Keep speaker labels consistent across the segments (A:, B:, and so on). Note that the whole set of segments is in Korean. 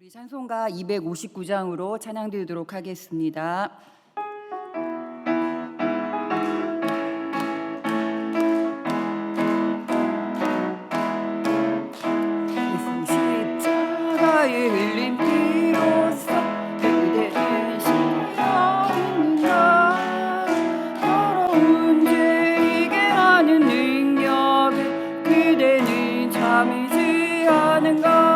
A: 우리 찬송가 259장으로 찬양드리도록 하겠습니다. 십자가에 흘린 피로써 그대는 신령했는가. 더러운 죄 이게 하는 능력을 그대는 참이지 않은가.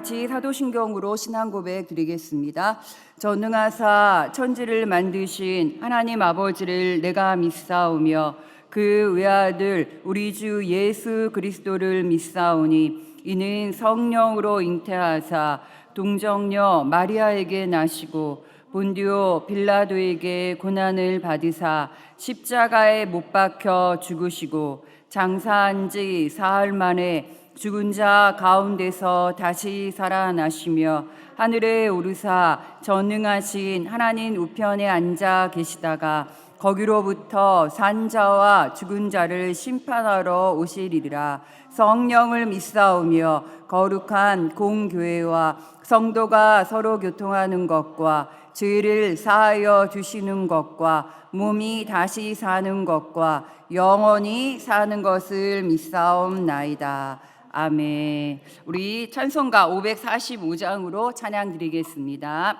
A: 같이 사도신경으로 신앙 고백 드리겠습니다. 전능하사 천지를 만드신 하나님 아버지를 내가 믿사오며 그 외아들 우리 주 예수 그리스도를 믿사오니 이는 성령으로 잉태하사 동정녀 마리아에게 나시고 본디오 빌라도에게 고난을 받으사 십자가에 못 박혀 죽으시고 장사한 지 사흘 만에 죽은 자 가운데서 다시 살아나시며 하늘에 오르사 전능하신 하나님 우편에 앉아 계시다가 거기로부터 산 자와 죽은 자를 심판하러 오시리라. 성령을 믿사오며 거룩한 공교회와 성도가 서로 교통하는 것과 죄를 사하여 주시는 것과 몸이 다시 사는 것과 영원히 사는 것을 믿사옵나이다. 아멘. 우리 찬송가 545장으로 찬양 드리겠습니다.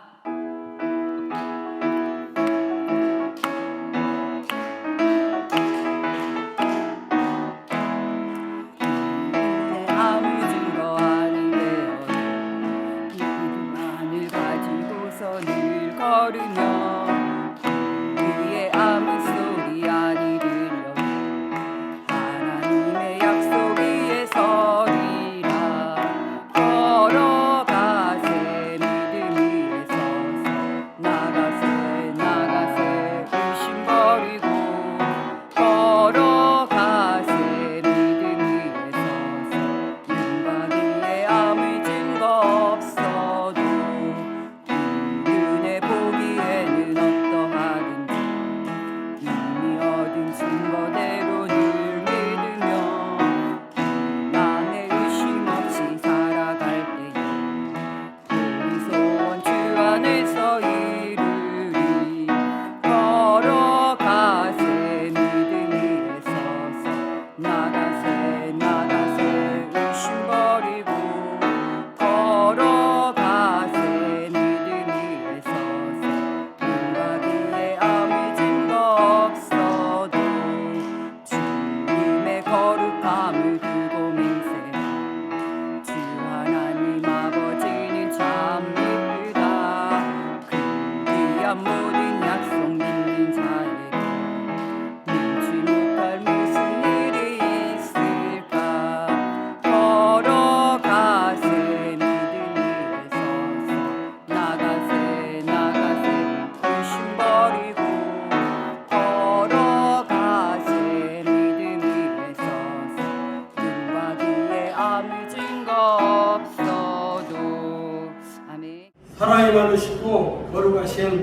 A: 아무 증거 아닌데요 믿음만을 가지고서 늘 걸으며 우리의 아무 소리 아니 들려 하나님의 약속 위에 서리라. 걸어가세 믿음 위에 서서 나가세 나가세 의심 버리고 걸어가세 믿음 위에 서서 윤곽 위에 아무 증거 없어도 눈에 보기에는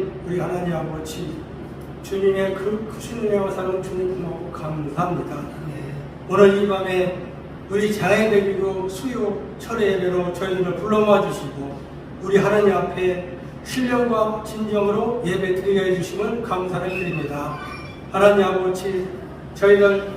B: 주신 우리 하나님 아버지, 주님의 그 크신 은혜와 사랑 주님 고맙고 감사합니다. 오늘 이 밤에 우리 장애대비교 수요 철회 예배로 저희들을 불러 모아주시고 우리 하나님 앞에 신령과 진정으로 예배 드리게 해주심을 감사를 드립니다. 하나님 아버지, 저희들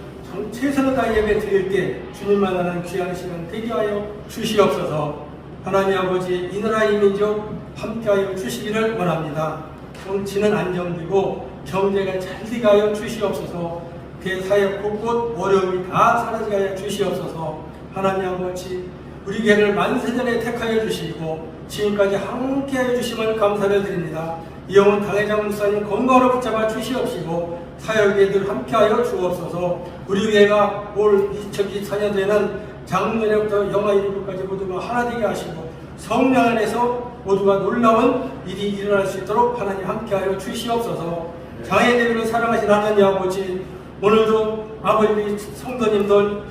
B: 최선을 다해 예배 드릴 때 주님만 아는 귀한 시간 되게 하여 주시옵소서. 하나님 아버지, 이 나라 이 민족 함께하여 주시기를 원합니다. 정치는 안정되고 경제가 잘 되게 하여 주시옵소서. 대사역 곳곳 어려움이 다 사라지게 하여 주시옵소서. 하나님 아버지, 우리 교회를 만세전에 택하여 주시고 지금까지 함께하여 주심을 감사를 드립니다. 이영훈 당회장 목사님 건강으로 붙잡아 주시옵시고 사역에 늘 함께하여 주옵소서. 우리 교회가 올 2024년도에는 작년에부터 영하 1부까지 모두가 하나 되게 하시고 성령 안에서 모두가 놀라운 일이 일어날 수 있도록 하나님 함께하여 주시옵소서. 장애대비를 사랑하신 하나님 아버지, 오늘도 아버지 성도님들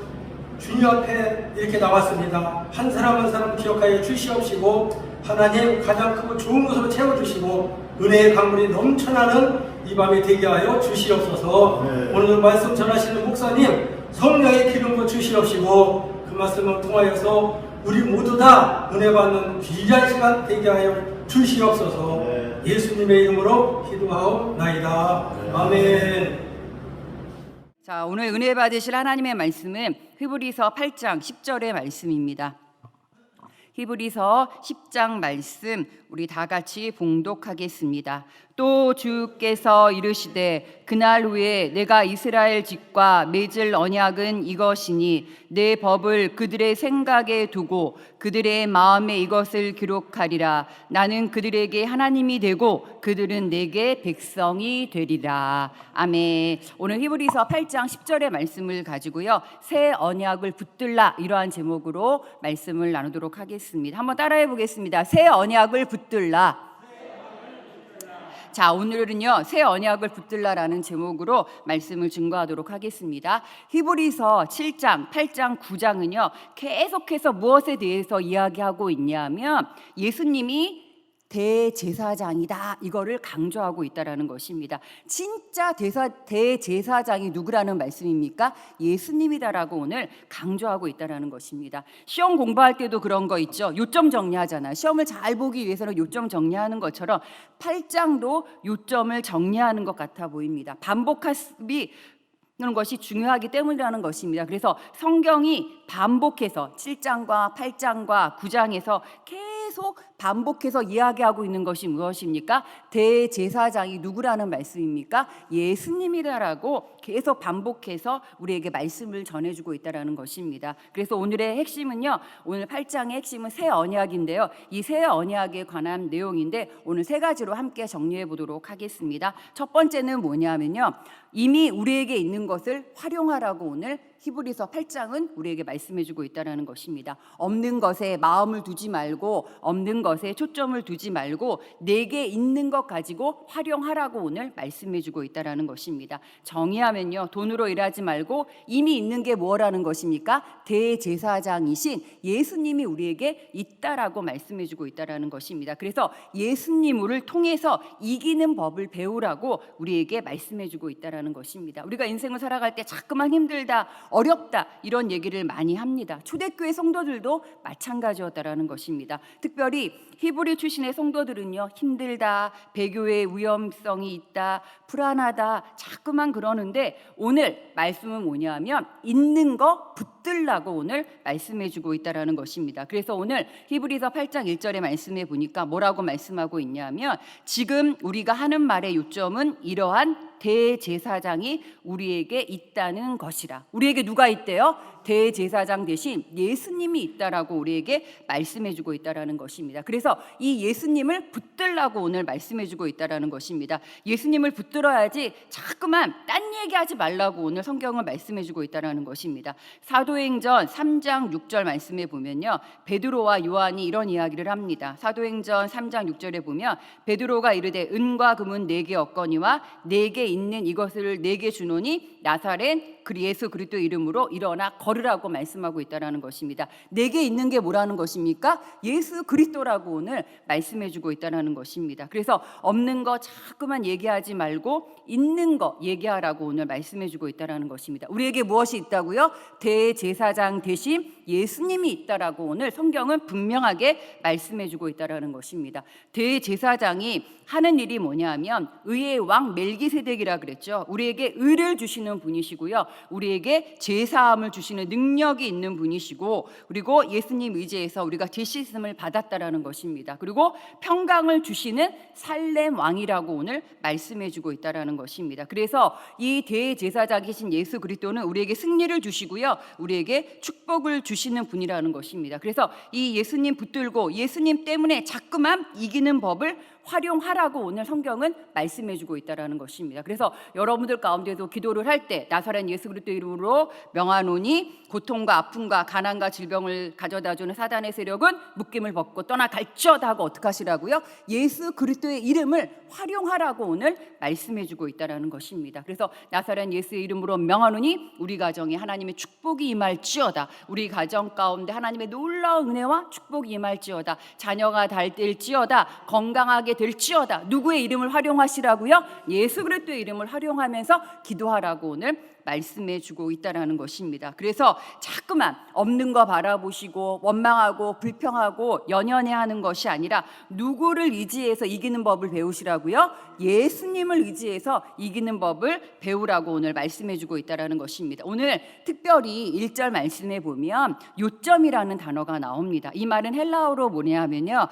B: 주님 앞에 이렇게 나왔습니다. 한 사람 한 사람 기억하여 주시옵시고 하나님 가장 크고 좋은 것으로 채워주시고 은혜의 강물이 넘쳐나는 이 밤에 되게 하여 주시옵소서. 오늘 말씀 전하시는 목사님 성령의 기름부 주시옵시고 그 말씀을 통하여서 우리 모두 다 은혜 받는 귀한 시간 되게 하여 주시옵소서. 예수님의 이름으로 기도하옵나이다. 아멘.
A: 자, 오늘 은혜 받으실 하나님의 말씀은 히브리서 8장 10절의 말씀입니다. 히브리서 10장 말씀 우리 다 같이 봉독하겠습니다. 또 주께서 이르시되 그날 후에 내가 이스라엘 집과 맺을 언약은 이것이니 내 법을 그들의 생각에 두고 그들의 마음에 이것을 기록하리라. 나는 그들에게 하나님이 되고 그들은 내게 백성이 되리라. 아멘. 오늘 히브리서 8장 10절의 말씀을 가지고요, 새 언약을 붙들라, 이러한 제목으로 말씀을 나누도록 하겠습니다. 한번 따라해 보겠습니다. 새 언약을 붙들라. 자, 오늘은요, 새 언약을 붙들라라는 제목으로 말씀을 증거하도록 하겠습니다. 히브리서 7장, 8장, 9장은요 계속해서 무엇에 대해서 이야기하고 있냐면 예수님이 대제사장이다, 이거를 강조하고 있다라는 것입니다. 진짜 대제사장이 누구라는 말씀입니까? 예수님이다라고 오늘 강조하고 있다라는 것입니다. 시험 공부할 때도 그런 거 있죠. 요점 정리하잖아요. 시험을 잘 보기 위해서는 요점 정리하는 것처럼 8장도 요점을 정리하는 것 같아 보입니다. 반복학습이 그런 것이 중요하기 때문이라는 것입니다. 그래서 성경이 반복해서 7장과 8장과 9장에서 계속 반복해서 이야기하고 있는 것이 무엇입니까? 대제사장이 누구라는 말씀입니까? 예수님이다라고 계속 반복해서 우리에게 말씀을 전해주고 있다는 것입니다. 그래서 오늘의 핵심은요, 오늘 8장의 핵심은 새 언약인데요, 이 새 언약에 관한 내용인데 오늘 세 가지로 함께 정리해 보도록 하겠습니다. 첫 번째는 뭐냐면요, 이미 우리에게 있는 것을 활용하라고 오늘 히브리서 8장은 우리에게 말씀해주고 있다는 것입니다. 없는 것에 마음을 두지 말고, 없는 것에 초점을 두지 말고 내게 있는 것 가지고 활용하라고 오늘 말씀해주고 있다는 것입니다. 정의하면요, 돈으로 일하지 말고 이미 있는 게 뭐라는 것입니까? 대제사장이신 예수님이 우리에게 있다라고 말씀해주고 있다는 것입니다. 그래서 예수님을 통해서 이기는 법을 배우라고 우리에게 말씀해주고 있다는 것입니다. 우리가 인생을 살아갈 때 자꾸만 힘들다, 어렵다, 이런 얘기를 많이 합니다. 초대교회 성도들도 마찬가지였다라는 것입니다. 특별히 히브리 출신의 성도들은요, 힘들다, 배교의 위험성이 있다, 불안하다, 자꾸만 그러는데 오늘 말씀은 뭐냐면 있는 거 붙들라고 오늘 말씀해주고 있다는 것입니다. 그래서 오늘 히브리서 8장 1절의 말씀에 보니까 뭐라고 말씀하고 있냐면 지금 우리가 하는 말의 요점은 이러한 대제사장이 우리에게 있다는 것이라. 우리에게 누가 있대요? 대제사장 대신 예수님이 있다라고 우리에게 말씀해주고 있다라는 것입니다. 그래서 이 예수님을 붙들라고 오늘 말씀해주고 있다라는 것입니다. 예수님을 붙들어야지 자꾸만 딴 얘기하지 말라고 오늘 성경을 말씀해주고 있다라는 것입니다. 사도행전 3장 6절 말씀에 보면요, 베드로와 요한이 이런 이야기를 합니다. 사도행전 3장 6절에 보면 베드로가 이르되 은과 금은 내게 없거니와 내게 있는 이것을 내게 주노니 나사렛 그 예수 그리스도 이름으로 일어나 걸으라고 말씀하고 있다라는 것입니다. 내게 있는 게 뭐라는 것입니까? 예수 그리스도라고 오늘 말씀해주고 있다라는 것입니다. 그래서 없는 거 자꾸만 얘기하지 말고 있는 거 얘기하라고 오늘 말씀해주고 있다라는 것입니다. 우리에게 무엇이 있다고요? 대제사장 대신 예수님이 있다라고 오늘 성경은 분명하게 말씀해주고 있다라는 것입니다. 대제사장이 하는 일이 뭐냐면 의의 왕 멜기세덱이라 그랬죠. 우리에게 의를 주시는 분이시고요, 우리에게 제사함을 주시는 능력이 있는 분이시고, 그리고 예수님 의지해서 우리가 죄 씻음을 받았다라는 것입니다. 그리고 평강을 주시는 살렘 왕이라고 오늘 말씀해주고 있다라는 것입니다. 그래서 이 대제사장이신 예수 그리스도는 우리에게 승리를 주시고요, 우리에게 축복을 주시는 분이라는 것입니다. 그래서 이 예수님 붙들고 예수님 때문에 자꾸만 이기는 법을 활용하라고 오늘 성경은 말씀해주고 있다라는 것입니다. 그래서 여러분들 가운데도 기도를 할 때 나사렛 예수 그리스도 이름으로 명하노니 고통과 아픔과 가난과 질병을 가져다주는 사단의 세력은 묶임을 벗고 떠나갈지어다 하고 어떻게 하시라고요? 예수 그리스도의 이름을 활용하라고 오늘 말씀해주고 있다라는 것입니다. 그래서 나사렛 예수의 이름으로 명하노니 우리 가정에 하나님의 축복이 임할지어다, 우리 가정 가운데 하나님의 놀라운 은혜와 축복이 임할지어다, 자녀가 달될지어다, 건강하게 될지어다. 누구의 이름을 활용하시라고요? 예수 그리스도의 이름을 활용하면서 기도하라고 오늘 말씀해주고 있다라는 것입니다. 그래서 자꾸만 없는 거 바라보시고 원망하고 불평하고 연연해하는 것이 아니라 누구를 의지해서 이기는 법을 배우시라고요? 예수님을 의지해서 이기는 법을 배우라고 오늘 말씀해주고 있다라는 것입니다. 오늘 특별히 1절 말씀에 보면 요점이라는 단어가 나옵니다. 이 말은 헬라어로 뭐냐면요,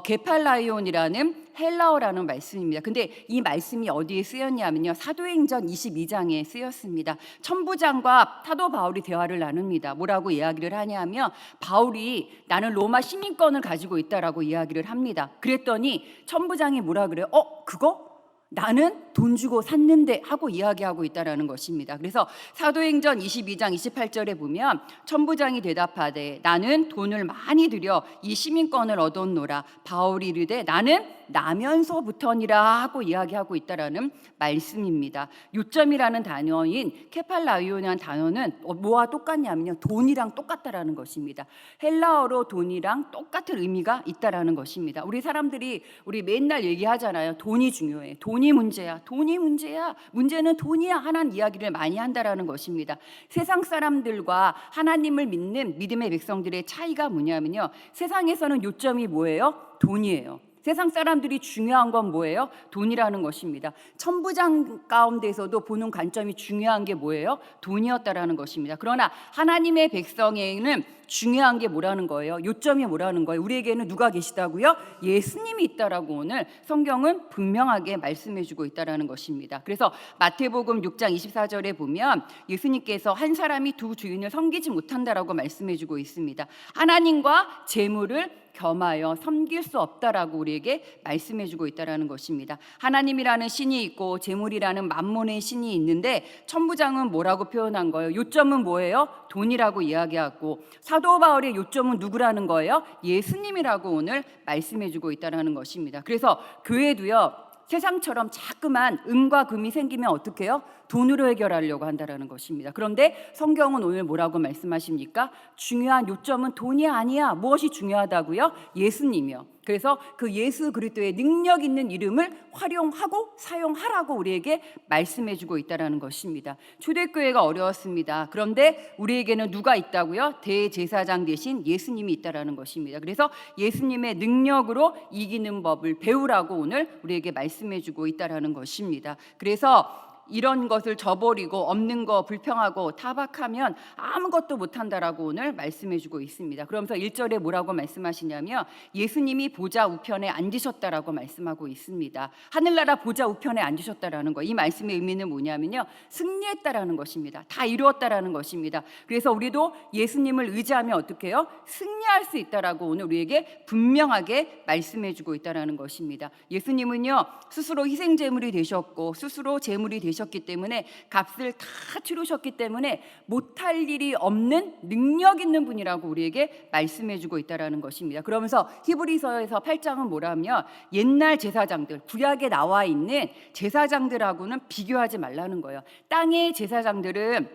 A: 게팔라이온이라는 헬라어라는 말씀입니다. 근데 이 말씀이 어디에 쓰였냐면요, 사도행전 22장에 쓰였습니다. 천부장과 사도 바울이 대화를 나눕니다. 뭐라고 이야기를 하냐면 바울이 나는 로마 시민권을 가지고 있다라고 이야기를 합니다. 그랬더니 천부장이 뭐라 그래요? 그거? 나는 돈 주고 샀는데 하고 이야기하고 있다라는 것입니다. 그래서 사도행전 22장 28절에 보면 천부장이 대답하되 나는 돈을 많이 들여 이 시민권을 얻었노라. 바울이 이르되 나는 나면서부터니라 하고 이야기하고 있다라는 말씀입니다. 요점이라는 단어인 케팔라이온이라는 단어는 뭐와 똑같냐면요, 돈이랑 똑같다라는 것입니다. 헬라어로 돈이랑 똑같은 의미가 있다라는 것입니다. 우리 사람들이 우리 맨날 얘기하잖아요. 돈이 중요해. 돈이 문제야. 돈이 문제야. 문제는 돈이야. 하는 이야기를 많이 한다라는 것입니다. 세상 사람들과 하나님을 믿는 믿음의 백성들의 차이가 뭐냐면요, 세상에서는 요점이 뭐예요? 돈이에요. 세상 사람들이 중요한 건 뭐예요? 돈이라는 것입니다. 천부장 가운데서도 보는 관점이 중요한 게 뭐예요? 돈이었다라는 것입니다. 그러나 하나님의 백성에는 중요한 게 뭐라는 거예요? 요점이 뭐라는 거예요? 우리에게는 누가 계시다고요? 예수님이 있다라고 오늘 성경은 분명하게 말씀해주고 있다라는 것입니다. 그래서 마태복음 6장 24절에 보면 예수님께서 한 사람이 두 주인을 섬기지 못한다라고 말씀해주고 있습니다. 하나님과 재물을 겸하여 섬길 수 없다라고 우리에게 말씀해주고 있다라는 것입니다. 하나님이라는 신이 있고 재물이라는 만몬의 신이 있는데 천부장은 뭐라고 표현한 거예요? 요점은 뭐예요? 돈이라고 이야기하고, 사도 바울의 요점은 누구라는 거예요? 예수님이라고 오늘 말씀해주고 있다라는 것입니다. 그래서 교회도요, 세상처럼 자꾸만 은과 금이 생기면 어떻게 해요? 돈으로 해결하려고 한다라는 것입니다. 그런데 성경은 오늘 뭐라고 말씀하십니까? 중요한 요점은 돈이 아니야. 무엇이 중요하다고요? 예수님이요. 그래서 그 예수 그리스도의 능력 있는 이름을 활용하고 사용하라고 우리에게 말씀해주고 있다라는 것입니다. 초대교회가 어려웠습니다. 그런데 우리에게는 누가 있다고요? 대제사장 대신 예수님이 있다라는 것입니다. 그래서 예수님의 능력으로 이기는 법을 배우라고 오늘 우리에게 말씀해주고 있다라는 것입니다. 그래서 이런 것을 저버리고 없는 거 불평하고 타박하면 아무것도 못한다라고 오늘 말씀해주고 있습니다. 그러면서 1절에 뭐라고 말씀하시냐면 예수님이 보좌 우편에 앉으셨다라고 말씀하고 있습니다. 하늘나라 보좌 우편에 앉으셨다라는 거, 이 말씀의 의미는 뭐냐면요, 승리했다라는 것입니다. 다 이루었다라는 것입니다. 그래서 우리도 예수님을 의지하면 어떻게 해요? 승리할 수 있다라고 오늘 우리에게 분명하게 말씀해주고 있다라는 것입니다. 예수님은요, 스스로 희생제물이 되셨고 스스로 제물이 되셨고 내셨기 때문에 값을 다 치르셨기 때문에 못할 일이 없는 능력 있는 분이라고 우리에게 말씀해주고 있다라는 것입니다. 그러면서 히브리서에서 8장은 뭐라면 옛날 제사장들, 구약에 나와 있는 제사장들하고는 비교하지 말라는 거예요. 땅의 제사장들은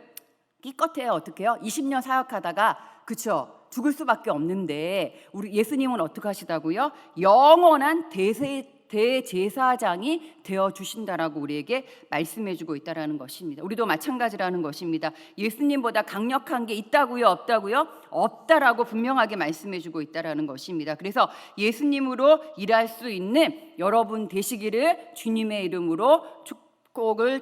A: 기껏해야 어떻게 해요? 20년 사역하다가 그쵸? 죽을 수밖에 없는데 우리 예수님은 어떻게 하시다고요? 영원한 대제사장이 되어 주신다라고 우리에게 말씀해주고 있다라는 것입니다. 우리도 마찬가지라는 것입니다. 예수님보다 강력한 게 있다고요, 없다고요? 없다라고 분명하게 말씀해주고 있다라는 것입니다. 그래서 예수님으로 일할 수 있는 여러분 되시기를 주님의 이름으로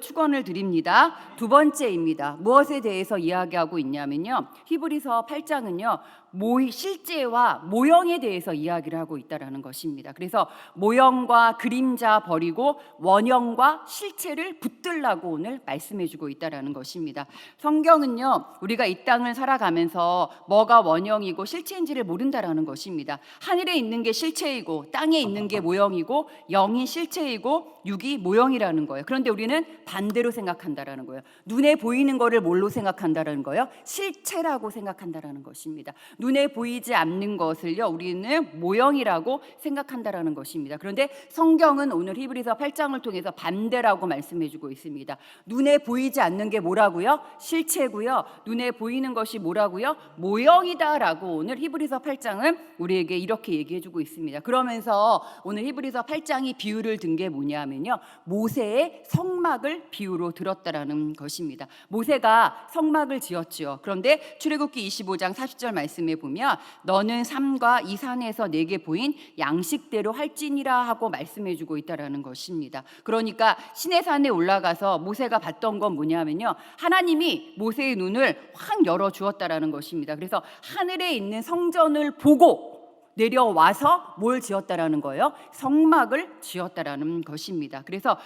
A: 축원을 드립니다. 두 번째입니다. 무엇에 대해서 이야기하고 있냐면요, 히브리서 8장은요 실제와 모형에 대해서 이야기를 하고 있다라는 것입니다. 그래서 모형과 그림자 버리고 원형과 실체를 붙들라고 오늘 말씀해주고 있다라는 것입니다. 성경은요 우리가 이 땅을 살아가면서 뭐가 원형이고 실체인지를 모른다라는 것입니다. 하늘에 있는 게 실체이고 땅에 있는 게 모형이고 영이 실체이고 육이 모형이라는 거예요. 그런데 우리는 반대로 생각한다라는 거예요. 눈에 보이는 거를 뭘로 생각한다라는 거예요? 실체라고 생각한다라는 것입니다. 눈에 보이지 않는 것을요 우리는 모형이라고 생각한다라는 것입니다. 그런데 성경은 오늘 히브리서 8장을 통해서 반대라고 말씀해주고 있습니다. 눈에 보이지 않는 게 뭐라고요? 실체고요. 눈에 보이는 것이 뭐라고요? 모형이다라고 오늘 히브리서 8장은 우리에게 이렇게 얘기해주고 있습니다. 그러면서 오늘 히브리서 8장이 비유를 든 게 뭐냐면요, 모세의 성막을 비유로 들었다라는 것입니다. 모세가 성막을 지었지요. 그런데 출애굽기 25장 40절 말씀에 보면 너는 산과 이 산에서 내게 보인 양식대로 할지니라 하고 말씀해주고 있다라는 것입니다. 그러니까 시내산에 올라가서 모세가 봤던 건 뭐냐면요, 하나님이 모세의 눈을 확 열어 주었다라는 것입니다. 그래서 하늘에 있는 성전을 보고 내려와서 뭘 지었다라는 거예요? 성막을 지었다라는 것입니다. 그래서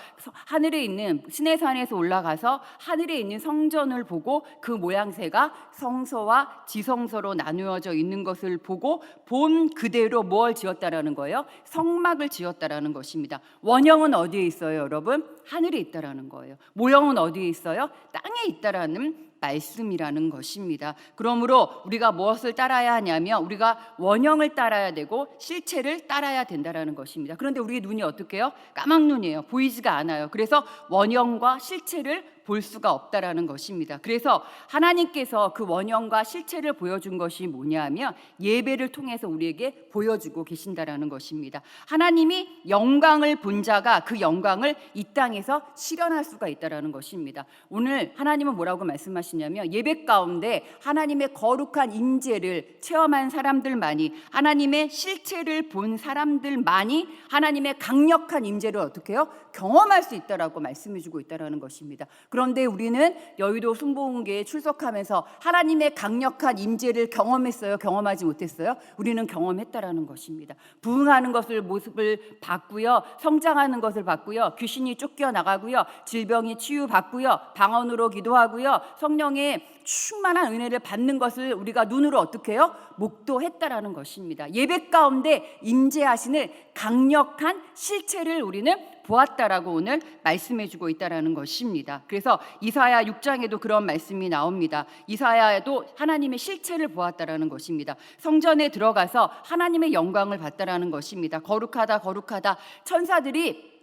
A: 하늘에 있는 시내산에서 올라가서 하늘에 있는 성전을 보고 그 모양새가 성소와 지성소로 나누어져 있는 것을 보고 본 그대로 뭘 지었다라는 거예요? 성막을 지었다라는 것입니다. 원형은 어디에 있어요, 여러분? 하늘에 있다라는 거예요. 모형은 어디에 있어요? 땅에 있다라는 말씀이라는 것입니다. 그러므로 우리가 무엇을 따라야 하냐면 우리가 원형을 따라야 되고 실체를 따라야 된다라는 것입니다. 그런데 우리의 눈이 어떻게 해요? 까막눈이에요. 보이지가 않아요. 그래서 원형과 실체를 볼 수가 없다라는 것입니다. 그래서 하나님께서 그 원형과 실체를 보여준 것이 뭐냐면 예배를 통해서 우리에게 보여주고 계신다라는 것입니다. 하나님이 영광을 본 자가 그 영광을 이 땅에서 실현할 수가 있다라는 것입니다. 오늘 하나님은 뭐라고 말씀하시냐면 예배 가운데 하나님의 거룩한 임재를 체험한 사람들만이, 하나님의 실체를 본 사람들만이 하나님의 강력한 임재를 어떻게 해요? 경험할 수 있다라고 말씀해주고 있다라는 것입니다. 그런데 우리는 여의도 승복음교회에 출석하면서 하나님의 강력한 임재를 경험했어요? 경험하지 못했어요? 우리는 경험했다라는 것입니다. 부흥하는 것을 모습을 봤고요, 성장하는 것을 봤고요, 귀신이 쫓겨나가고요, 질병이 치유받고요, 방언으로 기도하고요, 성령의 충만한 은혜를 받는 것을 우리가 눈으로 어떻게 해요? 목도했다라는 것입니다. 예배 가운데 임재하시는 강력한 실체를 우리는 보았다라고 오늘 말씀해주고 있다라는 것입니다. 그래서 이사야 6장에도 그런 말씀이 나옵니다. 이사야에도 하나님의 실체를 보았다라는 것입니다. 성전에 들어가서 하나님의 영광을 봤다라는 것입니다. 거룩하다 거룩하다 천사들이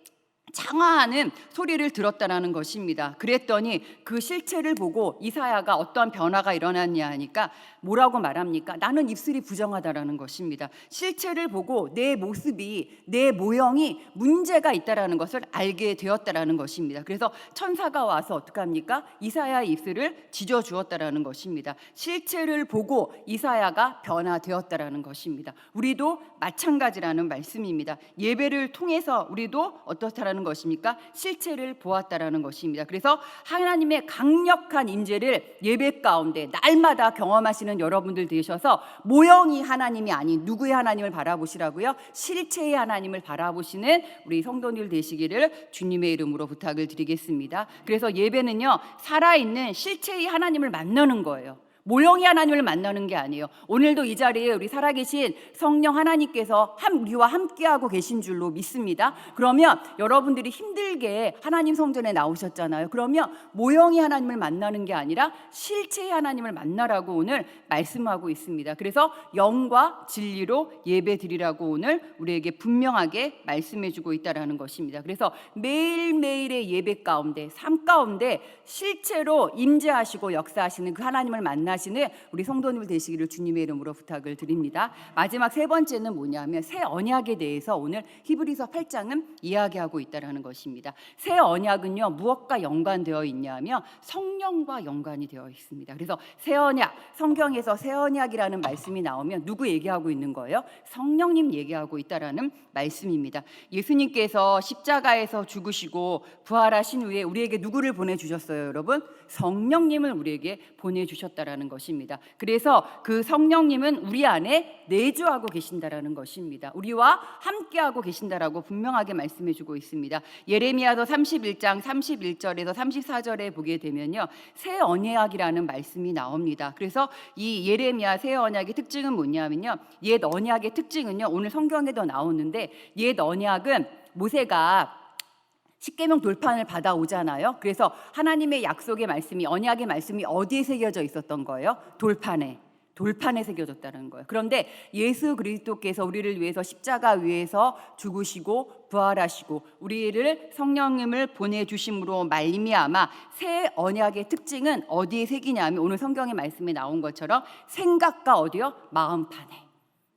A: 장화하는 소리를 들었다라는 것입니다. 그랬더니 그 실체를 보고 이사야가 어떠한 변화가 일어났냐 하니까 뭐라고 말합니까? 나는 입술이 부정하다라는 것입니다. 실체를 보고 내 모습이, 내 모형이 문제가 있다라는 것을 알게 되었다라는 것입니다. 그래서 천사가 와서 어떻게 합니까? 이사야의 입술을 지져 주었다라는 것입니다. 실체를 보고 이사야가 변화되었다라는 것입니다. 우리도 마찬가지라는 말씀입니다. 예배를 통해서 우리도 어떻다라는 것입니까? 실체를 보았다라는 것입니다. 그래서 하나님의 강력한 임재를 예배 가운데 날마다 경험하시는 여러분들 되셔서 모형이 하나님이 아닌 누구의 하나님을 바라보시라고요? 실체의 하나님을 바라보시는 우리 성도들 되시기를 주님의 이름으로 부탁을 드리겠습니다. 그래서 예배는요, 살아있는 실체의 하나님을 만나는 거예요. 모형의 하나님을 만나는 게 아니에요. 오늘도 이 자리에 우리 살아계신 성령 하나님께서 우리와 함께하고 계신 줄로 믿습니다. 그러면 여러분들이 힘들게 하나님 성전에 나오셨잖아요. 그러면 모형의 하나님을 만나는 게 아니라 실체의 하나님을 만나라고 오늘 말씀하고 있습니다. 그래서 영과 진리로 예배 드리라고 오늘 우리에게 분명하게 말씀해주고 있다는 것입니다. 그래서 매일매일의 예배 가운데, 삶 가운데 실체로 임재하시고 역사하시는 그 하나님을 만나시는 우리 성도님들 되시기를 주님의 이름으로 부탁을 드립니다. 마지막 세 번째는 뭐냐면 새 언약에 대해서 오늘 히브리서 8장은 이야기하고 있다는 것입니다. 새 언약은요 무엇과 연관되어 있냐면 성령과 연관이 되어 있습니다. 그래서 새 언약, 성경에서 새 언약이라는 말씀이 나오면 누구 얘기하고 있는 거예요? 성령님 얘기하고 있다라는 말씀입니다. 예수님께서 십자가에서 죽으시고 부활하신 후에 우리에게 누구를 보내주셨어요, 여러분? 성령님을 우리에게 보내주셨다라는 것입니다. 그래서 그 성령님은 우리 안에 내주하고 계신다라는 것입니다. 우리와 함께하고 계신다라고 분명하게 말씀해주고 있습니다. 예레미야서 31장 31절에서 34절에 보게 되면요, 새 언약이라는 말씀이 나옵니다. 그래서 이 예레미야 새 언약의 특징은 뭐냐면요, 옛 언약의 특징은요, 오늘 성경에도 나오는데 옛 언약은 모세가 십계명 돌판을 받아오잖아요. 그래서 하나님의 약속의 말씀이, 언약의 말씀이 어디에 새겨져 있었던 거예요? 돌판에 새겨졌다는 거예요. 그런데 예수 그리스도께서 우리를 위해서 십자가 위에서 죽으시고 부활하시고 우리를 성령님을 보내주심으로 말미암아 새 언약의 특징은 어디에 새기냐면 오늘 성경의 말씀에 나온 것처럼 생각과 어디요?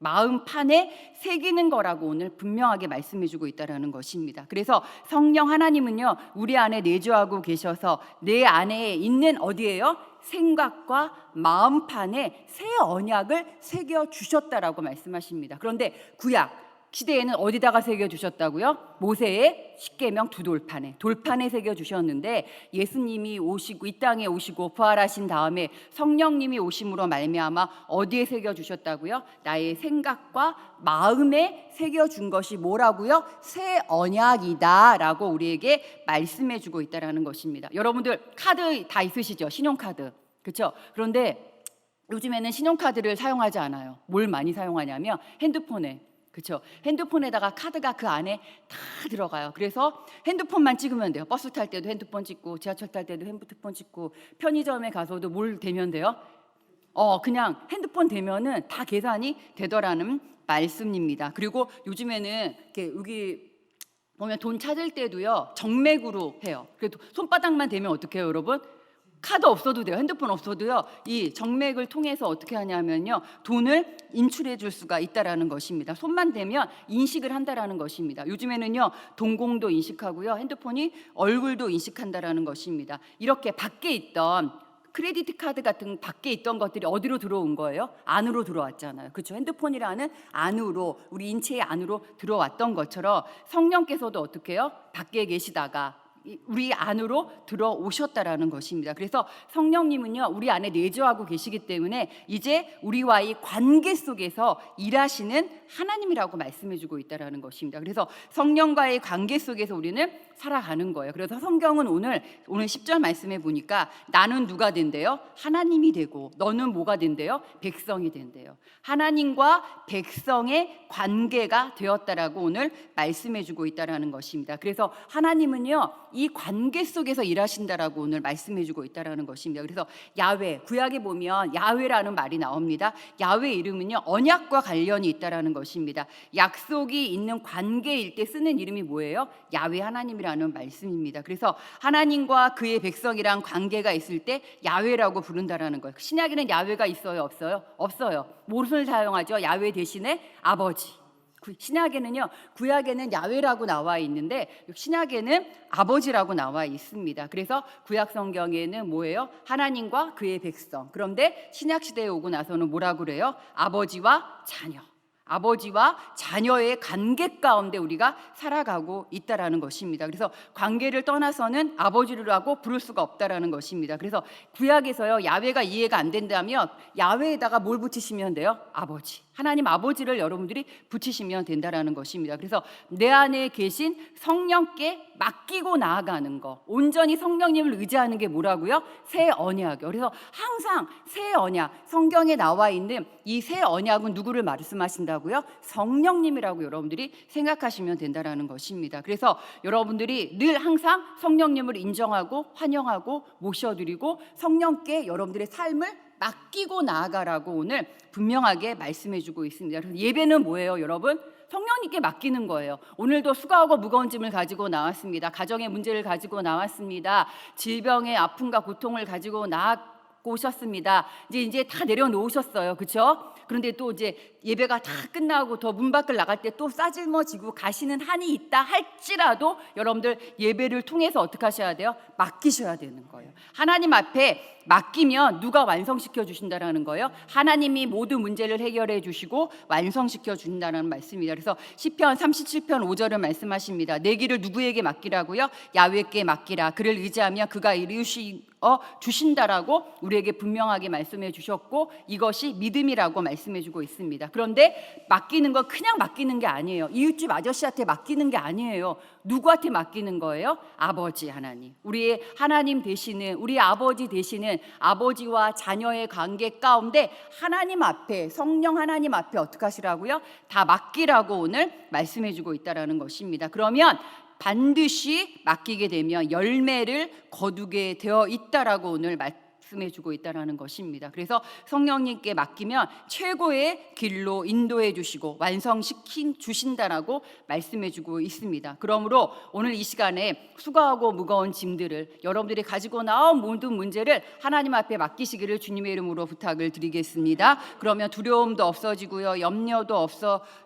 A: 마음판에 새기는 거라고 오늘 분명하게 말씀해주고 있다는 것입니다. 그래서 성령 하나님은요 우리 안에 내주하고 계셔서 내 안에 있는 어디예요? 생각과 마음판에 새 언약을 새겨 주셨다라고 말씀하십니다. 그런데 구약 시대에는 어디다가 새겨 주셨다고요? 모세의 십계명 돌판에 새겨 주셨는데 예수님이 오시고 이 땅에 오시고 부활하신 다음에 성령님이 오심으로 말미암아 어디에 새겨 주셨다고요? 나의 생각과 마음에 새겨 준 것이 뭐라고요? 새 언약이다라고 우리에게 말씀해 주고 있다라는 것입니다. 여러분들 카드 다 있으시죠? 신용카드. 그렇죠? 그런데 요즘에는 신용카드를 사용하지 않아요. 뭘 많이 사용하냐면 핸드폰에, 그렇죠? 핸드폰에다가 카드가 그 안에 다 들어가요. 그래서 핸드폰만 찍으면 돼요. 버스 탈 때도 핸드폰 찍고, 지하철 탈 때도 핸드폰 찍고, 편의점에 가서도 뭘 대면 돼요? 그냥 핸드폰 대면은 다 계산이 되더라는 말씀입니다. 그리고 요즘에는 이렇게 여기 보면 돈 찾을 때도요 정맥으로 해요. 그래도 손바닥만 대면 어떻게 해요, 여러분? 카드 없어도 돼요. 핸드폰 없어도요. 이 정맥을 통해서 어떻게 하냐면요, 돈을 인출해 줄 수가 있다라는 것입니다. 손만 대면 인식을 한다라는 것입니다. 요즘에는요, 동공도 인식하고요, 핸드폰이 얼굴도 인식한다라는 것입니다. 이렇게 밖에 있던 크레디트 카드 같은 밖에 있던 것들이 어디로 들어온 거예요? 안으로 들어왔잖아요. 그렇죠? 핸드폰이라는 안으로, 우리 인체의 안으로 들어왔던 것처럼 성령께서도 어떻게 해요? 밖에 계시다가 우리 안으로 들어오셨다라는 것입니다. 그래서 성령님은요 우리 안에 내주하고 계시기 때문에 이제 우리와의 관계 속에서 일하시는 하나님이라고 말씀해주고 있다라는 것입니다. 그래서 성령과의 관계 속에서 우리는 살아가는 거예요. 그래서 성경은 오늘 10절 말씀해 보니까 나는 누가 된대요? 하나님이 되고 너는 뭐가 된대요? 백성이 된대요. 하나님과 백성의 관계가 되었다라고 오늘 말씀해주고 있다라는 것입니다. 그래서 하나님은요 이 관계 속에서 일하신다라고 오늘 말씀해주고 있다라는 것입니다. 그래서 야훼, 구약에 보면 야훼라는 말이 나옵니다. 야훼 이름은요 언약과 관련이 있다라는 것입니다. 약속이 있는 관계일 때 쓰는 이름이 뭐예요? 야훼 하나님이라는 말씀입니다. 그래서 하나님과 그의 백성이랑 관계가 있을 때 야훼라고 부른다라는 거예요. 신약에는 야훼가 있어요, 없어요? 없어요. 무엇을 사용하죠? 야훼 대신에 아버지. 신약에는요, 구약에는 야훼라고 나와 있는데 신약에는 아버지라고 나와 있습니다. 그래서 구약 성경에는 뭐예요? 하나님과 그의 백성. 그런데 신약 시대에 오고 나서는 뭐라고 그래요? 아버지와 자녀. 아버지와 자녀의 관계 가운데 우리가 살아가고 있다라는 것입니다. 그래서 관계를 떠나서는 아버지라고 부를 수가 없다라는 것입니다. 그래서 구약에서요 야훼가 이해가 안 된다면 야훼에다가 뭘 붙이시면 돼요? 아버지. 하나님 아버지를 여러분들이 붙이시면 된다라는 것입니다. 그래서 내 안에 계신 성령께 맡기고 나아가는 거, 온전히 성령님을 의지하는 게 뭐라고요? 새 언약이요. 그래서 항상 새 언약, 성경에 나와 있는 이 새 언약은 누구를 말씀하신다고요? 성령님이라고 여러분들이 생각하시면 된다라는 것입니다. 그래서 여러분들이 늘 항상 성령님을 인정하고 환영하고 모셔드리고 성령께 여러분들의 삶을 맡기고 나아가라고 오늘 분명하게 말씀해주고 있습니다. 그래서 예배는 뭐예요, 여러분? 성령님께 맡기는 거예요. 오늘도 수고하고 무거운 짐을 가지고 나왔습니다. 가정의 문제를 가지고 나왔습니다. 질병의 아픔과 고통을 가지고 오셨습니다. 이제 다 내려놓으셨어요, 그렇죠? 그런데 또 이제 예배가 다 끝나고 더 문 밖을 나갈 때 또 싸질머지고 가시는 한이 있다 할지라도 여러분들 예배를 통해서 어떻게 하셔야 돼요? 맡기셔야 되는 거예요. 하나님 앞에 맡기면 누가 완성시켜 주신다라는 거예요? 하나님이 모든 문제를 해결해 주시고 완성시켜 주신다는 말씀입니다. 그래서 시편 37편 5절은 말씀하십니다. 내 길을 누구에게 맡기라고요? 야훼께 맡기라. 그를 의지하면 그가 주신다라고 우리에게 분명하게 말씀해 주셨고 이것이 믿음이라고 말씀해 주고 있습니다. 그런데 맡기는 건 그냥 맡기는 게 아니에요. 이웃집 아저씨한테 맡기는 게 아니에요. 누구한테 맡기는 거예요? 아버지 하나님. 우리의 하나님 되시는, 우리 아버지 되시는 아버지와 자녀의 관계 가운데 하나님 앞에, 성령 하나님 앞에 어떻게 하시라고요? 다 맡기라고 오늘 말씀해 주고 있다라는 것입니다. 그러면 반드시 맡기게 되면 열매를 거두게 되어 있다라고 오늘 말씀해주고 있다라는 것입니다. 그래서 성령님께 맡기면 최고의 길로 인도해 주시고 완성시킨 주신다라고 말씀해주고 있습니다. 그러므로 오늘 이 시간에 수고하고 무거운 짐들을 여러분들이 가지고 나온 모든 문제를 하나님 앞에 맡기시기를 주님의 이름으로 부탁을 드리겠습니다. 그러면 두려움도 없어지고요, 염려도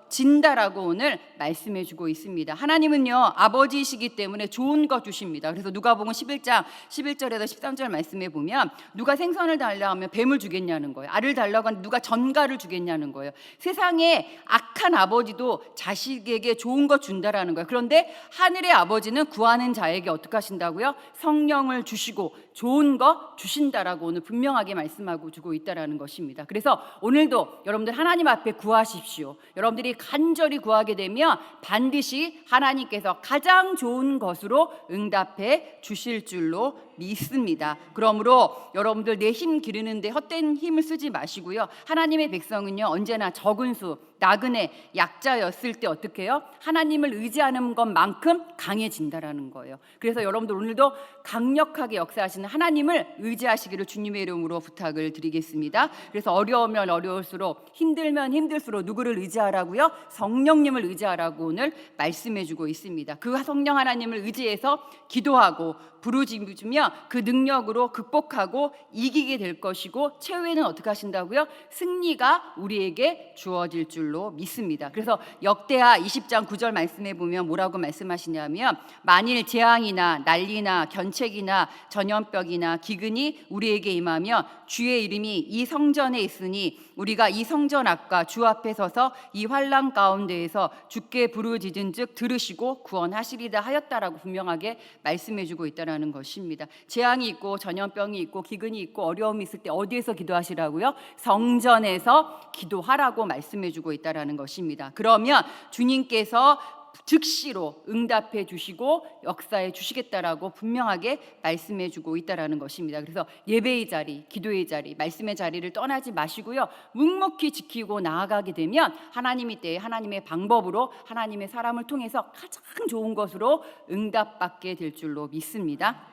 A: 진다라고 오늘 말씀해 주고 있습니다. 하나님은요 아버지이시기 때문에 좋은 것 주십니다. 그래서 누가복음 11장 11절에서 13절 말씀에 보면 누가 생선을 달라고 하면 뱀을 주겠냐는 거예요. 알을 달라고 하면 누가 전갈을 주겠냐는 거예요. 세상에 악한 아버지도 자식에게 좋은 것 준다라는 거예요. 그런데 하늘의 아버지는 구하는 자에게 어떻게 하신다고요? 성령을 주시고 좋은 것 주신다라고 오늘 분명하게 말씀하고 주고 있다라는 것입니다. 그래서 오늘도 여러분들 하나님 앞에 구하십시오. 여러분들이 간절히 구하게 되면 반드시 하나님께서 가장 좋은 것으로 응답해 주실 줄로 믿습니다. 그러므로 여러분들 내 힘 기르는데 헛된 힘을 쓰지 마시고요. 하나님의 백성은요 언제나 적은 수, 나그네, 약자였을 때 어떻게 해요? 하나님을 의지하는 것만큼 강해진다라는 거예요. 그래서 여러분들 오늘도 강력하게 역사하시는 하나님을 의지하시기를 주님의 이름으로 부탁을 드리겠습니다. 그래서 어려우면 어려울수록, 힘들면 힘들수록 누구를 의지하라고요? 성령님을 의지하라고 오늘 말씀해주고 있습니다. 그 성령 하나님을 의지해서 기도하고 부르짖으며 그 능력으로 극복하고 이기게 될 것이고 최후에는 어떻게 하신다고요? 승리가 우리에게 주어질 줄로 믿습니다. 그래서 역대하 20장 9절 말씀에 보면 뭐라고 말씀하시냐면 만일 재앙이나 난리나 견책이나 전염병이나 기근이 우리에게 임하면 주의 이름이 이 성전에 있으니 우리가 이 성전 앞과 주 앞에 서서 이 환난 가운데에서 주께 부르짖은즉 들으시고 구원하시리다 하였다라고 분명하게 말씀해주고 있다라는 것입니다. 재앙이 있고 전염병이 있고 기근이 있고 어려움이 있을 때 어디에서 기도하시라고요? 성전에서 기도하라고 말씀해주고 있다라는 것입니다. 그러면 주님께서 즉시로 응답해 주시고 역사해 주시겠다라고 분명하게 말씀해 주고 있다라는 것입니다. 그래서 예배의 자리, 기도의 자리, 말씀의 자리를 떠나지 마시고요. 묵묵히 지키고 나아가게 되면 하나님이 때에 하나님의 방법으로 하나님의 사람을 통해서 가장 좋은 것으로 응답받게 될 줄로 믿습니다.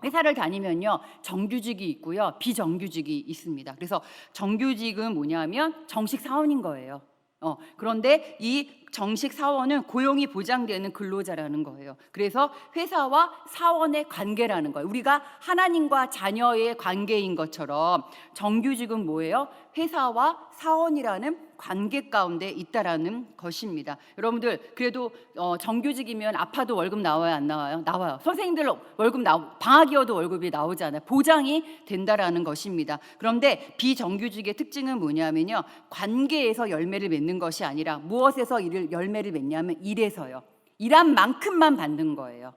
A: 회사를 다니면요 정규직이 있고요 비정규직이 있습니다. 그래서 정규직은 뭐냐면 정식 사원인 거예요. 그런데 이 정식 사원은 고용이 보장되는 근로자라는 거예요. 그래서 회사와 사원의 관계라는 거예요. 우리가 하나님과 자녀의 관계인 것처럼 정규직은 뭐예요? 회사와 사원이라는 관계 가운데 있다라는 것입니다. 여러분들 그래도 정규직이면 아파도 월급 나와요, 안 나와요? 나와요. 선생님들 월급 방학이어도 월급이 나오잖아요. 보장이 된다라는 것입니다. 그런데 비정규직의 특징은 뭐냐면요, 관계에서 열매를 맺는 것이 아니라 무엇에서 열매를 맺냐면 일에서요. 일한 만큼만 받는 거예요.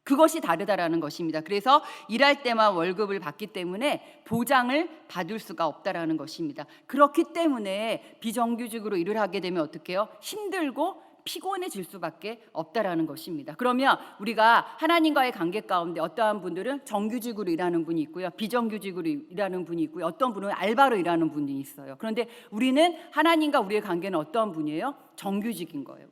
A: 그것이 다르다라는 것입니다. 그래서 일할 때만 월급을 받기 때문에 보장을 받을 수가 없다라는 것입니다. 그렇기 때문에 비정규직으로 일을 하게 되면 어떻게 해요? 힘들고 피곤해질 수밖에 없다라는 것입니다. 그러면 우리가 하나님과의 관계 가운데 어떠한 분들은 정규직으로 일하는 분이 있고요, 비정규직으로 일하는 분이 있고요, 어떤 분은 알바로 일하는 분이 있어요. 그런데 우리는 하나님과 우리의 관계는 어떠한 분이에요? 정규직인 거예요.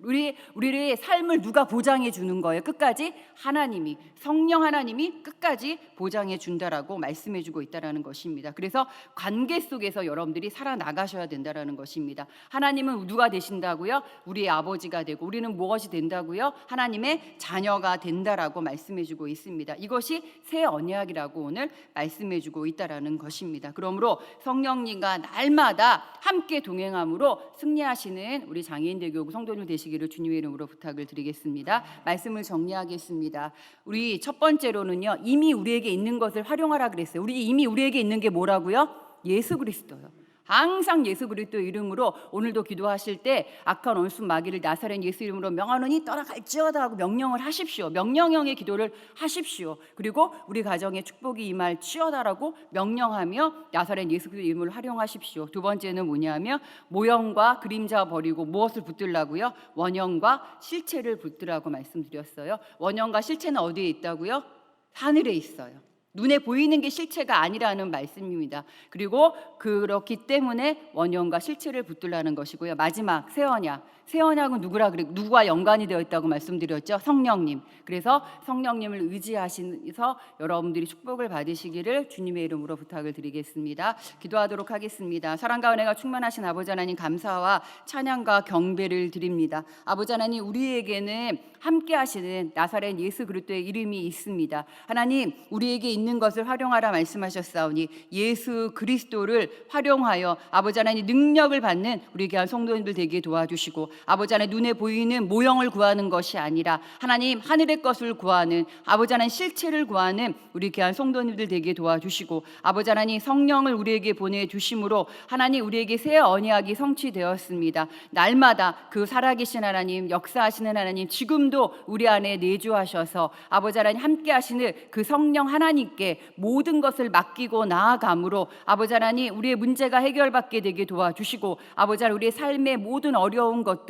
A: 우리의 삶을 누가 보장해 주는 거예요? 끝까지 하나님이, 성령 하나님이 끝까지 보장해 준다라고 말씀해 주고 있다라는 것입니다. 그래서 관계 속에서 여러분들이 살아나가셔야 된다라는 것입니다. 하나님은 누가 되신다고요? 우리의 아버지가 되고, 우리는 무엇이 된다고요? 하나님의 자녀가 된다라고 말씀해 주고 있습니다. 이것이 새 언약이라고 오늘 말씀해 주고 있다라는 것입니다. 그러므로 성령님과 날마다 함께 동행함으로 승리하시는 우리 장애인대교구 성도님 되시기를 주님의 이름으로 부탁을 드리겠습니다. 말씀을 정리하겠습니다. 우리 첫 번째로는요, 이미 우리에게 있는 것을 활용하라 그랬어요. 이미 우리에게 있는 게 뭐라고요? 예수 그리스도요. 항상 예수 그리스도 이름으로 오늘도 기도하실 때 악한 원수 마귀를 나사렛 예수 이름으로 명하노니 떠나갈지어다 하고 명령을 하십시오. 명령형의 기도를 하십시오. 그리고 우리 가정에 축복이 임할지어다라고 명령하며 나사렛 예수 그리스도 이름을 활용하십시오. 두 번째는 뭐냐면 모형과 그림자 버리고 무엇을 붙들라고요? 원형과 실체를 붙들라고 말씀드렸어요. 원형과 실체는 어디에 있다고요? 하늘에 있어요. 눈에 보이는 게 실체가 아니라는 말씀입니다. 그리고 그렇기 때문에 원형과 실체를 붙들라는 것이고요. 마지막 새 언약은 누구와 연관이 되어 있다고 말씀드렸죠? 성령님. 그래서 성령님을 의지하셔서 여러분들이 축복을 받으시기를 주님의 이름으로 부탁을 드리겠습니다. 기도하도록 하겠습니다. 사랑과 은혜가 충만하신 아버지 하나님, 감사와 찬양과 경배를 드립니다. 아버지 하나님, 우리에게는 함께 하시는 나사렛 예수 그리스도의 이름이 있습니다. 하나님, 우리에게 있는 것을 활용하라 말씀하셨사오니 예수 그리스도를 활용하여 아버지 하나님 능력을 받는 우리 귀한 성도님들 되게 도와주시고, 아버지 하나님 눈에 보이는 모형을 구하는 것이 아니라 하나님 하늘의 것을 구하는, 아버지 하나님 실체를 구하는 우리 귀한 성도님들 되게 도와주시고, 아버지 하나님 성령을 우리에게 보내주심으로 하나님 우리에게 새 언약이 성취되었습니다. 날마다 그 살아계신 하나님, 역사하시는 하나님 지금도 우리 안에 내주하셔서 아버지 하나님 함께 하시는 그 성령 하나님께 모든 것을 맡기고 나아감으로 아버지 하나님 우리의 문제가 해결받게 되게 도와주시고, 아버지 하나님 우리의 삶의 모든 어려운 것들이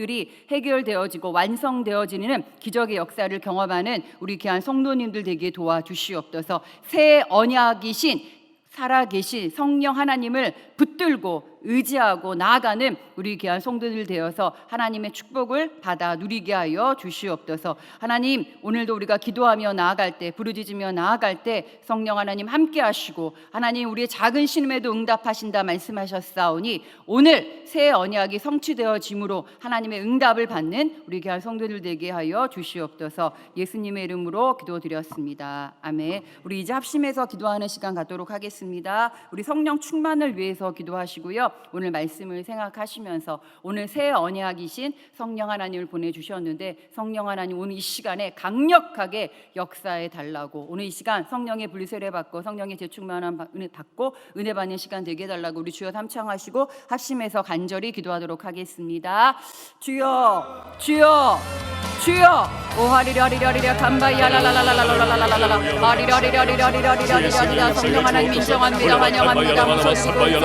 A: 해결되어지고 완성되어지는 기적의 역사를 경험하는 우리 귀한 성도님들 되게 도와주시옵소서. 새 언약이신 살아계신 성령 하나님을 붙들고 의지하고 나아가는 우리 귀한 성도들 되어서 하나님의 축복을 받아 누리게 하여 주시옵소서. 하나님, 오늘도 우리가 기도하며 나아갈 때, 부르짖으며 나아갈 때 성령 하나님 함께 하시고 하나님 우리의 작은 신음에도 응답하신다 말씀하셨사오니 오늘 새 언약이 성취되어짐으로 하나님의 응답을 받는 우리 귀한 성도들 되게 하여 주시옵소서. 예수님의 이름으로 기도드렸습니다. 아멘. 우리 이제 합심해서 기도하는 시간 갖도록 하겠습니다. 우리 성령 충만을 위해서 기도하시고요. 오늘 말씀을 생각하시면서 오늘 새 언약이신 성령 하나님을 보내주셨는데 성령 하나님 오늘 이 시간에 강력하게 역사해 달라고, 오늘 이 시간 성령의 분리세례 받고 성령의 재충만함 받고 은혜 받는 시간 되게 해달라고 우리 주여 삼창하시고 합심해서 간절히 기도하도록 하겠습니다. 주여 주여 주여 오하리려리려리려 감바이야라라라라라라라라라라 하리려리려리려리려리려리려 성령 하나님 인정합니다. 환영합니다. 무엇이고자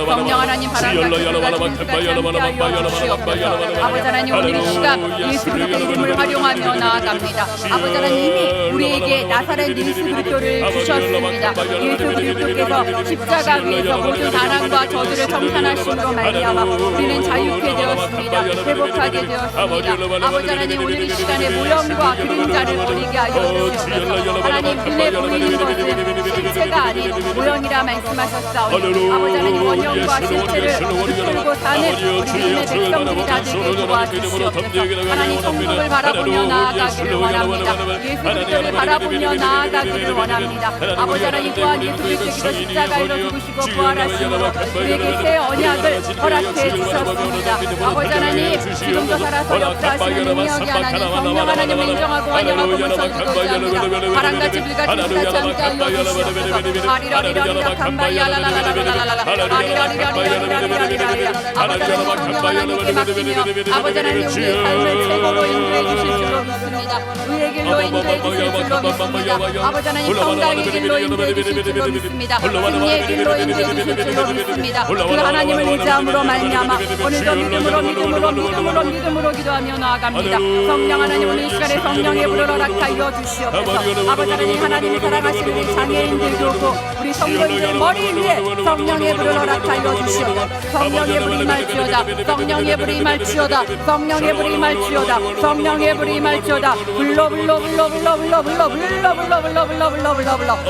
A: 성령 하나님 바람같이 불같이 함께하여 주시옵소서. 아버지 하나님 오늘 이 시간 예수 그리스도의 이름을 활용하며 나아갑니다. 아버지 하나님 이미 우리에게 나사렛 예수 그리스도를 주셨습니다. 예수 그리스도께서 십자가 위에서 모든 가난과 저주를 청산하심으로 말미암아 우리는 자유케 되었습니다. 회복하게 되었습니다. 아버지 하나님 오늘 이 시간에 모형과 그림자를 버리게 하여 주시옵소서. 하나님 눈에 보이는 것은 실체가 아닌 모형이라 말씀하셨사오니 아버지 하나님 원형과 실체를 붙들고 사는 우리 주님의 백성들이 다 되게 도와주시옵소서. 하나님 성도를 바라보며 나아가기를 원합니다. 예수 그리스도를 바라보며 나아가기를 원합니다. 아버지 하나님 또한 예수 그리스도께서 십자가에서 죽으시고 부활하심으로 우리에게 새 언약을 허락해 주셨습니다. 아버지 하나님 지금도 살아서 역사하시는 능력이 하나님 성령 하나님을 인정하고 환영하고 모셔주고자 합니다. 바람같이 불같이 불같이 함께 하여 주시옵소서. 아리라리라리라 캄바야라라라라라라라 아리라리라리라리라리라리라 아버지 하나님 성령 하나님께 맡기며 아버지 하나님 우리의 삶을 최고로 인도해 주실 줄로 믿습니다. 의의 길로 인도해 주실 줄로 믿습니다. 아버지 하나님 정당의 길로 인도해 주실 줄로 믿습니다. 승리의 길로 인도해 주실 줄로 믿습니다. 그 하나님을 의지함으로 말미암아 오늘도 믿음으로 기도하며 나아갑니다. 성령 하나님 오늘 이 시간에 성령의 불을 허락하여 주시옵소서. 아버지 하나님 하나님이 사랑하시는 우리 장애인들도 오고 우리 성도인들 머리 위에 성령의 불을 허락하여 주시옵소서. 성령의 불이 임할지어다. 성령의 불이 임할지어다. 성령의 불이 임할지어다. 성령의 불이 임할지어다. 불러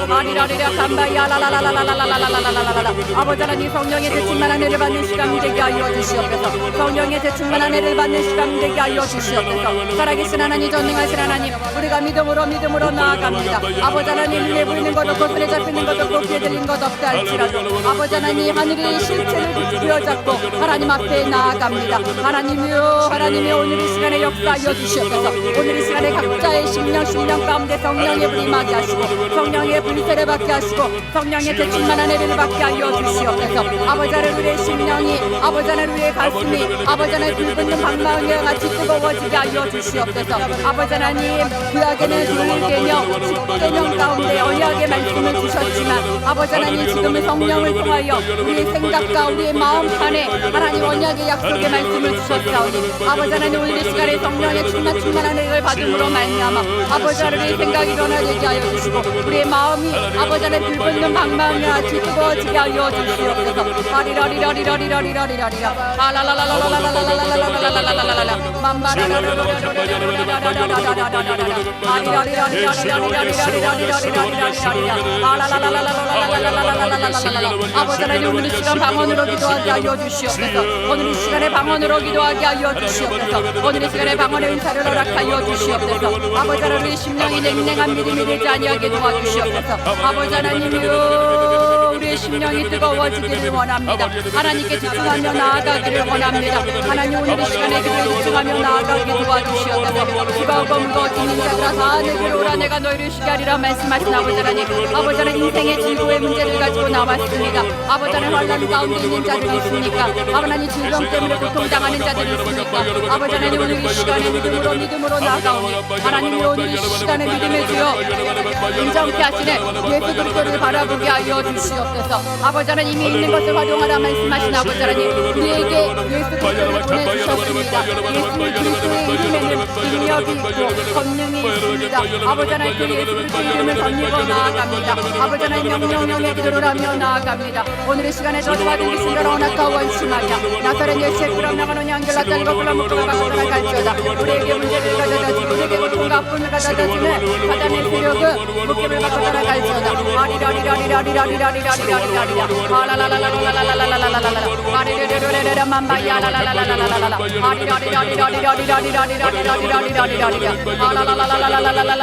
A: 아리라리라 캄바야라라라라라라라라라라라 아버지 하나님 성령의 대충만한 은혜를 받는 시간이 되게 하여 주시옵소서. 성령의 대충만한 은혜를 받는 시간이 되게 하여 주시옵소서. 살아계신 하나님 전능하신 하나님 우리가 믿음으로 나아갑니다. 아버지 하나님 눈에 보이는 것 없고 손에 잡히는 것 없고 귀에 들린 것 없다 할지라도 아버지 하나님 하늘의 실체를 부여잡고 하나님 앞에 나아갑니다. 하나님이여 오늘 이 시간에 역사하여 주시옵소서. 오늘 이 시간에 각자의 심령 가운데 성령의 불이 임하게 하시고 성령의 불세를 받게 하시고 성령의 대충만한 은혜를 받게 하여 주시옵소서. 아버지 하나님 우리의 심령이 아버지 하나님 우리의 가슴이 아버지 하나님 불붙는 방망이와 같이 뜨거워지게 하여 주시옵소서. 아버지 하나님 구약에는 돌개명 10계명 가운데 언약의 말씀을 주셨지만 아버지 하나님 지금은 성령을 통하여 우리의 생각과 우리의 마음판에 하나님 언약의 약속의 말씀을 주셨사오니 아버지 하나님 오늘 이 시간에 성령의 충만한 은혜를 받음으로 말미암아 아버지 하나님의 생각이 변화되게 하여 주시고 우리의 마음이 아버지 하나님 불붙는 방망이와 같이 뜨거워지게 하여 주시옵소서. 아리라리라리라리라리라리라 아라라라라라라라라라라라라라라라라라라 아버지 하나님 오늘 이 시간 방언으로 기도하게 하여 주시옵소서. 오늘 이 시간에 방언으로 기도하게 하여 주시옵소서. 오늘 이 시간에 방언의 은사를 허락하여 주시옵소서. 아버지 하나님 우리 심령이 냉랭한 믿음이 되지 아니하게 도와주시옵소서. 아버지 하나님이여 우리의 심령이 뜨거워지기를 원합니다. 하나님께 집중하며 나아가기를 원합니다. 하나님 오늘 이 시간에 기도에 집중하며 나아가게 도와주시옵소서. 기가고 무거워진 자들아 다 내게로 오라 내가 너희를 쉬게 하리라 말씀하신 아버지 하나님 아버지 하나님 인생의 질고의 문제를 가지고 나왔습니다. 아버지 하나님 환난 가운데 있는 자들이 있습니까? 아버지 하나님 질병 때문에 고통당하는 자들이 있습니까? 아버지 하나님 오늘 이 시간에 믿음으로 나아가오니 하나님이 오늘 이 시간에 믿음의 주여 인정케 하시네 예수 그리스도를 바라보게 하여 주시옵소서. 아버지 하나님 이미 있는 것을 활용하라 말씀하신 아버지 하나님 우리에게 예수 그리스도를 보내주셨습니다. 예수 그리스도의 이름에는 능력이 있고 권능이 있습니다. 아버지 하나님 그 예수 그리스도의 이름을 던지고 나아갑니다. 아버지 하나님 명령의 기도를 하며 나아갑니다. 오늘의 시간에 저주와 들리신 자라 원악과 원심하냐 나사렛 예수의 그럼 나가는 양들 나타리고 불러먹고 가거나 갈지어다. 우리에게 문제를 가져다주고 우리에게 고통과 아픔을 가져다주는 사단의 세력은 목숨을 가져다 갈지어다. 아리라리라리라리라리라리라리라리라 아라라라라라라라라라라라라 아리라리라리라리라 맘바야라라라라라라라 아리라리라리라리라리라리라리라리라리라리라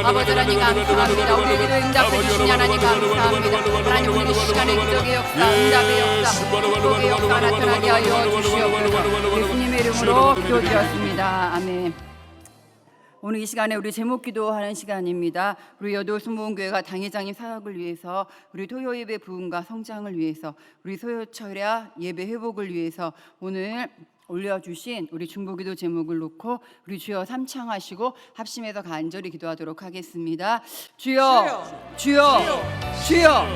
A: 아버지 하나님 감사합니다. 우리에게도 응답해 주시니 하나님 감사합니다. 하나님 우리 이 시간의 기적의 역사, 응답의 역사, 복의 역사 나타나게 하여 주시옵소서. 예수님의 이름으로 기도드렸습니다. 아멘. 오늘 이 시간에 우리 제목 기도하는 시간입니다. 우리 여도 순복음교회가 당회장님 사역을 위해서, 우리 토요 예배 부흥과 성장을 위해서, 우리 소요철야 예배 회복을 위해서 오늘 올려주신 우리 중보기도 제목을 놓고 우리 주여 삼창하시고 합심해서 간절히 기도하도록 하겠습니다. 주여, 주여, 주여.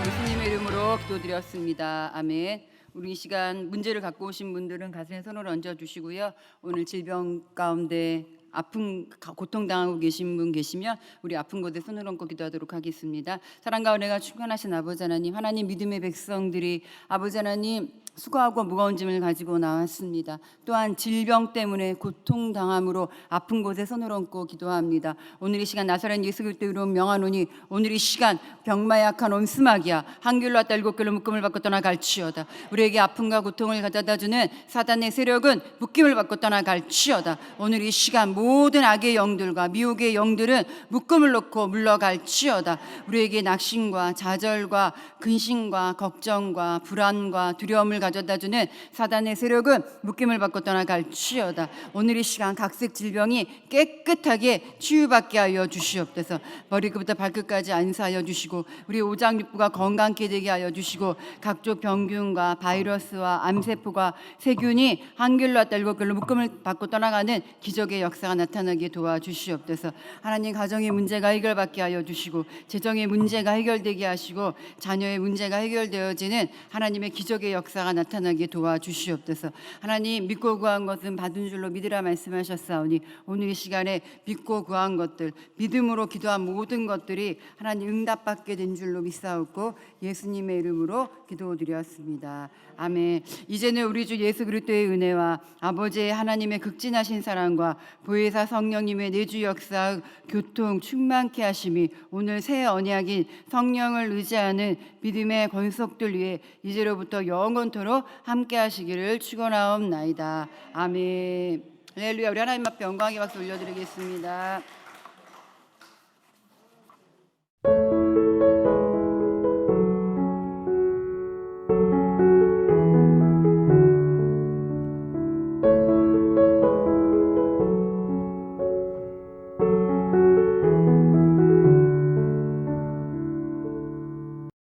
A: 예수님의 이름으로 기도드렸습니다. 아멘. 우리 이 시간 문제를 갖고 오신 분들은 가슴에 손을 얹어 주시고요. 오늘 질병 가운데 아픈 고통당하고 계신 분 계시면 우리 아픈 곳에 손을 얹고 기도하도록 하겠습니다. 사랑과 은혜가 충만하신 아버지 하나님, 하나님 믿음의 백성들이 아버지 하나님 수고하고 무거운 짐을 가지고 나왔습니다. 또한 질병 때문에 고통당함으로 아픈 곳에 손을 얹고 기도합니다. 오늘 이 시간 나사렛 예수 그리스도 이름 명하노니 오늘 이 시간 병마에 약한 온수마귀야 한 길로 왔다 일곱 길로 묶음을 받고 떠나갈지어다. 우리에게 아픔과 고통을 가져다주는 사단의 세력은 묶임을 받고 떠나갈지어다. 오늘 이 시간 모든 악의 영들과 미혹의 영들은 묶음을 놓고 물러갈지어다. 우리에게 낙심과 좌절과 근심과 걱정과 불안과 두려움을 가져다주는 사단의 세력은 묶임을 받고 떠나갈지어다. 오늘 이 시간 각색 질병이 깨끗하게 치유받게 하여 주시옵소서. 머리끝부터 발끝까지 안사하여 주시고 우리 오장육부가 건강케 되게 하여 주시고 각종 병균과 바이러스와 암세포가 세균이 한 길로 왔다 일곱 길로 묶음을 받고 떠나가는 기적의 역사가 나타나게 도와주시옵소서. 하나님, 가정의 문제가 해결받게 하여 주시고 재정의 문제가 해결되게 하시고 자녀의 문제가 해결되어지는 하나님의 기적의 역사가 나타나게 도와주시옵소서. 하나님, 믿고 구한 것은 받은 줄로 믿으라 말씀하셨사오니 오늘 이 시간에 믿고 구한 것들, 믿음으로 기도한 모든 것들이 하나님 응답받게 된 줄로 믿사옵고 예수님의 이름으로 기도드렸습니다. 아멘. 이제는 우리 주 예수 그리스도의 은혜와 아버지의 하나님의 극진하신 사랑과 보혜사 성령님의 내주 역사 교통 충만케 하심이 오늘 새 언약인 성령을 의지하는 믿음의 권속들 위해 이제로부터 영원토록 함께 하시기를 축원하옵나이다. 아멘. 할렐루야. 우리 하나님 앞에 영광의 박수 올려드리겠습니다.